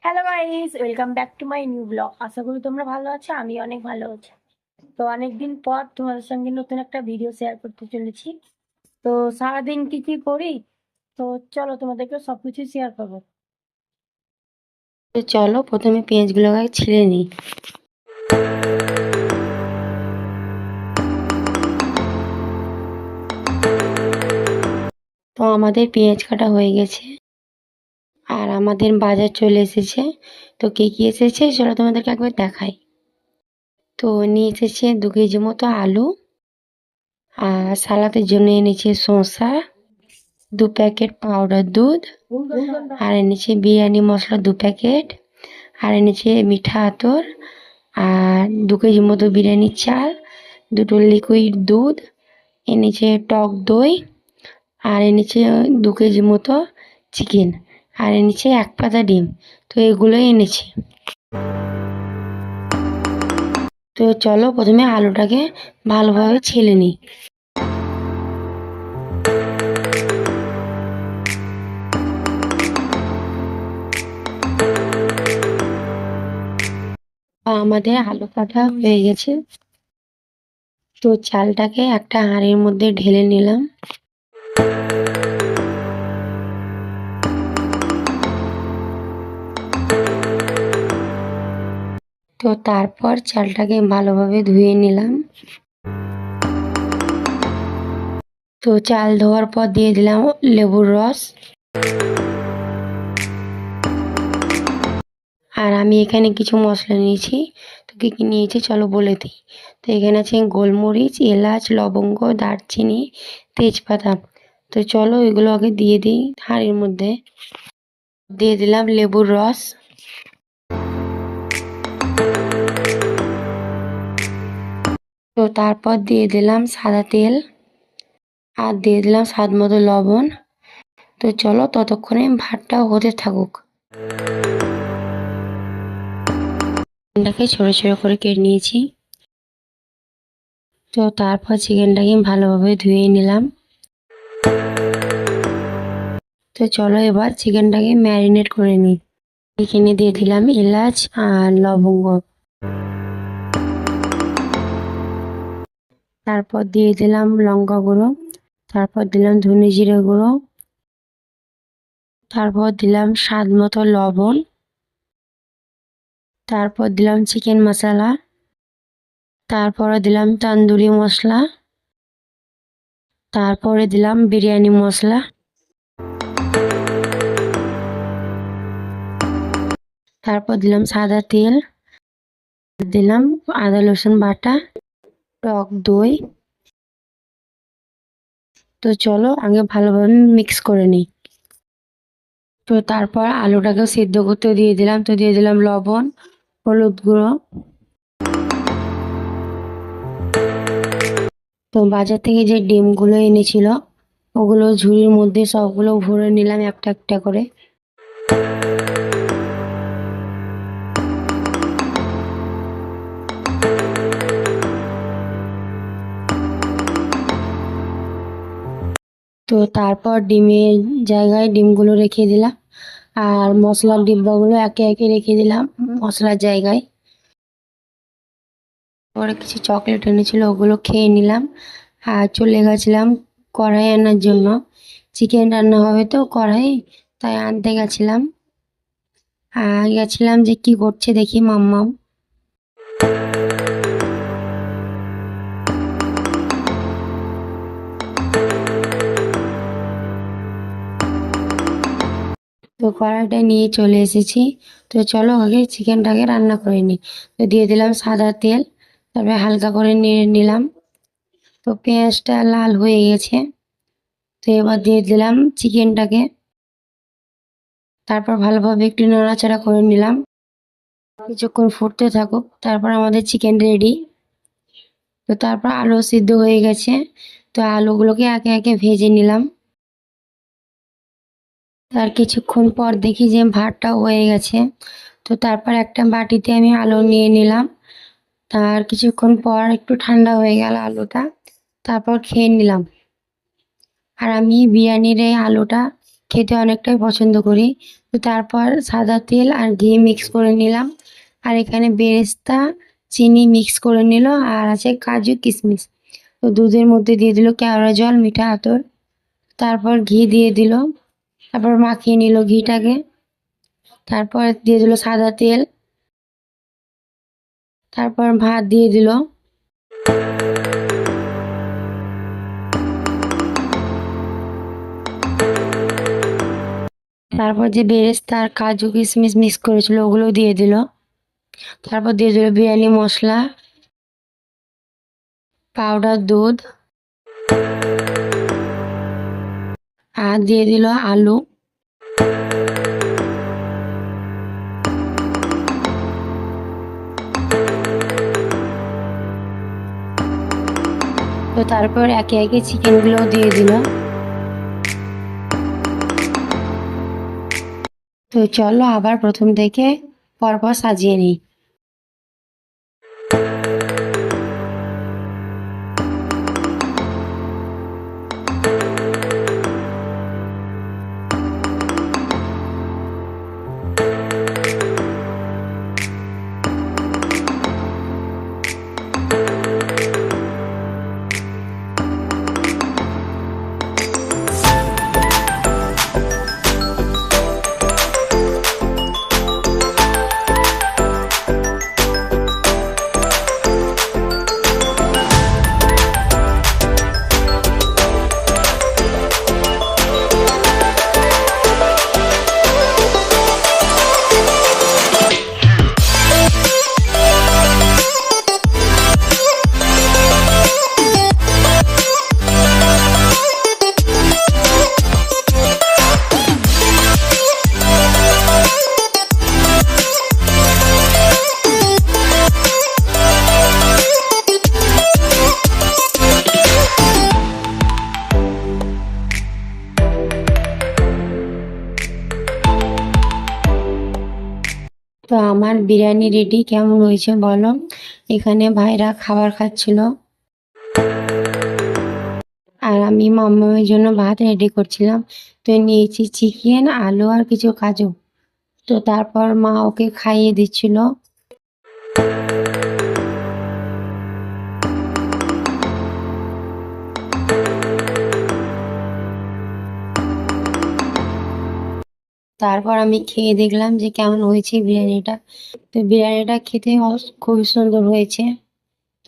Hello guys, welcome back to my new blog. আশা করি তোমরা ভালো আছো, আমি অনেক ভালো আছি। তো অনেকদিন পর তোমাদের সঙ্গে নতুন একটা ভিডিও শেয়ার করতে চলেছি। তো সারাদিন কি কি করি, তো চলো তোমাদেরকে সবকিছু শেয়ার করবো। তো চলো প্রথমে পেঁয়াজগুলোকে ছিলে নিই। তো আমাদের পেঁয়াজ কাটা হয়ে গেছে আর আমাদের বাজার চলে এসেছে। তো কি কি এসেছে চলো তোমাদেরকে একবার দেখাই। তো নিয়ে এসেছে 2 কেজি মতো আলু, আর সালাদের জন্য এনেছে শসা, 2 প্যাকেট পাউডার দুধ, আর এনেছে বিরিয়ানি মশলা 2 প্যাকেট, আর এনেছে মিঠা আতর, আর 2 কেজি মতো বিরিয়ানির চাল, 2টো লিকুইড দুধ, এনেছে টক দই, আর এনেছে 2 কেজি মতো চিকেন, আর এনেছে 1 পাতা ডিম। তো এগুলোই এনেছি। তো চলো প্রথমে আলুটাকে ভালোভাবে ছিলে নিই। আমাদের আলু কাটা হয়ে গেছে। তো চালটাকে একটা হাঁড়ির মধ্যে ঢেলে নিলাম। তো তারপর চালটাকে ভালোভাবে ধুয়ে নিলাম। তো চাল ধোয়ার পর দিয়ে দিলাম লেবুর রস। আর আমি এখানে কিছু মশলা নিয়েছি। তো কী কী নিয়েছি চলো বলে দিই। তো এখানে আছে গোলমরিচ, এলাচ, লবঙ্গ, দারচিনি, তেজপাতা। তো চলো এগুলো আগে দিয়ে দিই হাঁড়ির মধ্যে। দিয়ে দিলাম লেবুর রস, তো তারপর দিয়ে দিলাম সাদা তেল, আর দিয়ে দিলাম স্বাদ মতো লবণ। তো চলো ততক্ষণে ভাতটাও হতে থাকুক। চিকেনটাকে ছোটো ছোটো করে কেটে নিয়েছি। তো তারপর চিকেনটাকে ভালোভাবে ধুয়ে নিলাম। তো চলো এবার চিকেনটাকে ম্যারিনেট করে নিই। এখানে দিয়ে দিলাম এলাচ আর লবঙ্গ, তারপর দিয়ে দিলাম লঙ্কা গুঁড়ো, তারপর দিলাম ধনে জিরে গুঁড়ো, তারপর দিলাম স্বাদ মতো লবণ, তারপর দিলাম চিকেন মশলা, তারপরে দিলাম তন্দুরি মশলা, তারপরে দিলাম বিরিয়ানি মশলা, তারপর দিলাম সাদা তেল, দিলাম আদা রসুন বাটা, টক দই। তো চলো আগে ভালোভাবে মিক্স করে নিই। তো তারপর আলুটাকেও সিদ্ধ করতে দিয়ে দিলাম। তো দিয়ে দিলাম লবণ, হলুদ গুঁড়ো। তো বাজার থেকে যে ডিমগুলো এনেছিল ওগুলো ঝুড়ির মধ্যে সবগুলো ভরে নিলাম একটা একটা করে। তো তারপর ডিমের জায়গায় ডিমগুলো রেখে দিলাম, আর মশলার ডিব্বাগুলো একে একে রেখে দিলাম মশলার জায়গায়। পরে কিছু চকলেট এনেছিল ওগুলো খেয়ে নিলাম, আর চলে গেছিলাম কড়াই আনার জন্য। চিকেন রান্না হবে তো কড়াই, তাই আনতে গেছিলাম। আর গেছিলাম যে কি করছে দেখি মাম্মাম। তো কড়াইটা নিয়ে চলে এসেছি। তো চলো আগে চিকেনটাকে রান্না করে নিই। তো দিয়ে দিলাম সাদা তেল, তারপরে হালকা করে নেড়ে নিলাম। তো পেঁয়াজটা লাল হয়ে গেছে। তো এবার দিয়ে দিলাম চিকেনটাকে, তারপর ভালোভাবে একটু নাড়াচাড়া করে নিলাম। কিছুক্ষণ ফুটতে থাকুক, তারপর আমাদের চিকেন রেডি। তো তারপর আলু সিদ্ধ হয়ে গেছে। তো আলুগুলোকে একে একে ভেজে নিলাম। তার কিছুক্ষণ পর দেখি যে ভাতটাও হয়ে গেছে। তো তারপর একটা বাটিতে আমি আলু নিয়ে নিলাম। তার কিছুক্ষণ পর একটু ঠান্ডা হয়ে গেল আলুটা, তারপর খেয়ে নিলাম। আর আমি বিরিয়ানির এই আলুটা খেতে অনেকটাই পছন্দ করি। তো তারপর সাদা তেল আর ঘি মিক্স করে নিলাম, আর এখানে বেরেস্তা চিনি মিক্স করে নিল, আর আছে কাজু কিশমিশ। তো দুধের মধ্যে দিয়ে দিল কেওড়া জল, মিঠা আতর, তারপর ঘি দিয়ে দিল, তারপর মাখিয়ে নিল ঘিটাকে, তারপর দিয়ে দিল সাদা তেল, তারপর ভাত দিয়ে দিল। তারপর যে বেরেস্তা আর কাজু কিশমিশ মিক্স করেছিল ওগুলো দিয়ে দিল, তারপর দিয়ে দিল বিরিয়ানি মশলা, পাউডার দুধ, আর দিয়ে দিল আলু। তো তারপর একে একে চিকেনগুলো দিয়ে দিল। তো চলো আবার প্রথম থেকে পরপর সাজিয়ে নিই। তো আমার বিরিয়ানি রেডি, কেমন হয়েছে বলো। এখানে ভাইরা খাবার খাচ্ছিল, আর আমি মামামের জন্য ভাত রেডি করছিলাম। তো নিয়েছি চিকেন, আলু আর কিছু কাজু। তো তারপর মা ওকে খাইয়ে দিচ্ছিল। তারপর আমি খেয়ে দেখলাম যে কেমন হয়েছে বিরিয়ানিটা। তো বিরিয়ানিটা খেতে খুবই সুন্দর হয়েছে।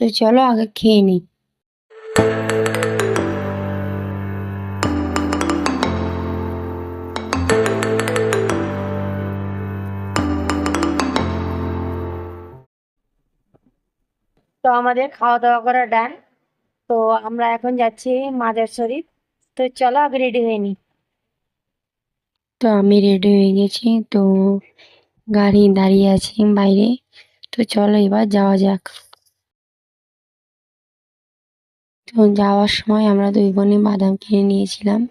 তো চলো আগে খেয়ে নিই। তো আমাদের খাওয়া দাওয়া করা ডান। তো আমরা এখন যাচ্ছি মাজার শরীফ। তো চলো আগে রেডি হয়ে নিই। তো আমি রেডি হয়ে গেছি, তো গাড়ি দাঁড়িয়ে আছে বাইরে। তো চলো এবার যাওয়া যাক। তো যাওয়ার সময় আমরা দুই বোনে বাদাম কিনে নিয়েছিলাম।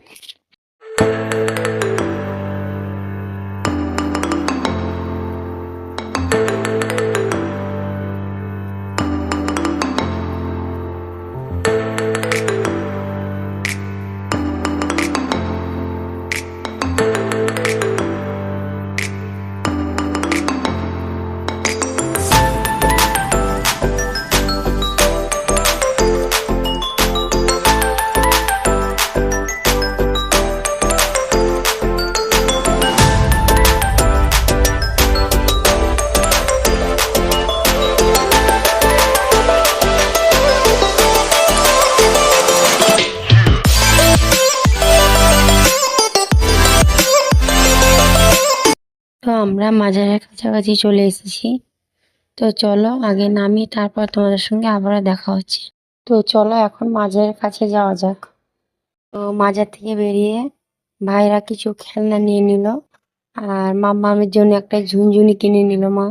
তো আমরা মাজারের কাছাকাছি চলে এসেছি। তো চলো আগে নামি, তারপর তোমাদের সঙ্গে আবারও দেখা হচ্ছে। তো চলো এখন মাজারের কাছে যাওয়া যাক। তো মাজার থেকে বেরিয়ে ভাইরা কিছু খেলনা নিয়ে নিল, আর মামামের জন্য একটা ঝুনঝুনি কিনে নিল মা।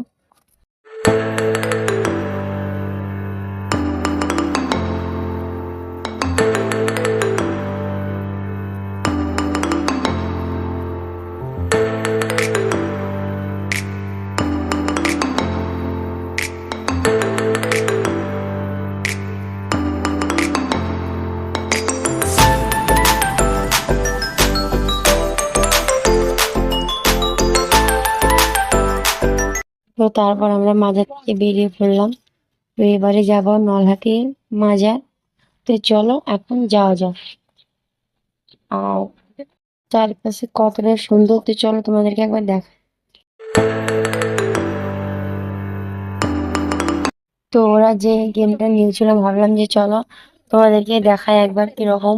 তো তারপর আমরা মাজার থেকে বেরিয়ে পড়লাম। তো এবারে যাব নলহাটি মাজার। তো চলো এখন যাওয়া যাক। আর চারপাশে কতটা সুন্দর, তো চলো তোমাদেরকে একবার দেখ। তো ওরা যে গেমটা নিয়েছিল, ভাবলাম যে চলো তোমাদেরকে দেখায় একবার কিরকম।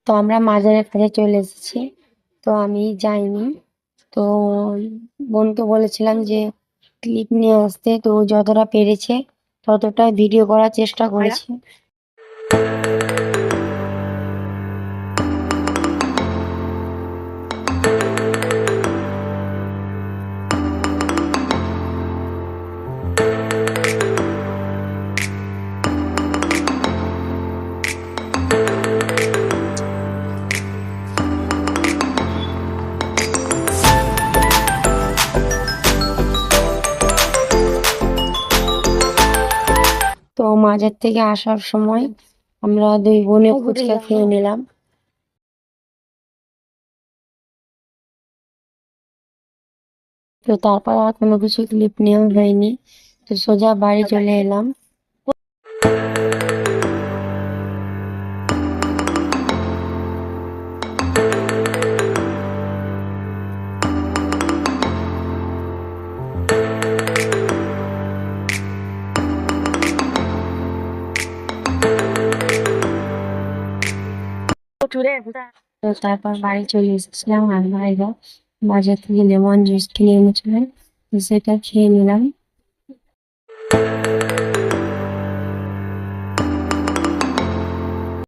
তো আমরা মাজারের কাছে চলে এসেছি। তো আমি যাইনি। তো বোনকে বলেছিলাম যে ক্লিপ নিয়ে আসতে, তো ও যতটা পেরেছে ততটা ভিডিও করার চেষ্টা করেছে। তো মাজার থেকে আসার সময় আমরা দুই বোনে ফুচকা খেয়ে নিলাম। তো তারপর আর কোনো কিছু ক্লিপ নেওয়া হয়নি। তো সোজা বাড়ি চলে এলাম। তো তারপর বাড়ি চলে এসেছিলাম, আর ভাইরা বাজার থেকে লেমন জুস কিনে এনেছিলেন, তো সেটা খেয়ে নিলাম।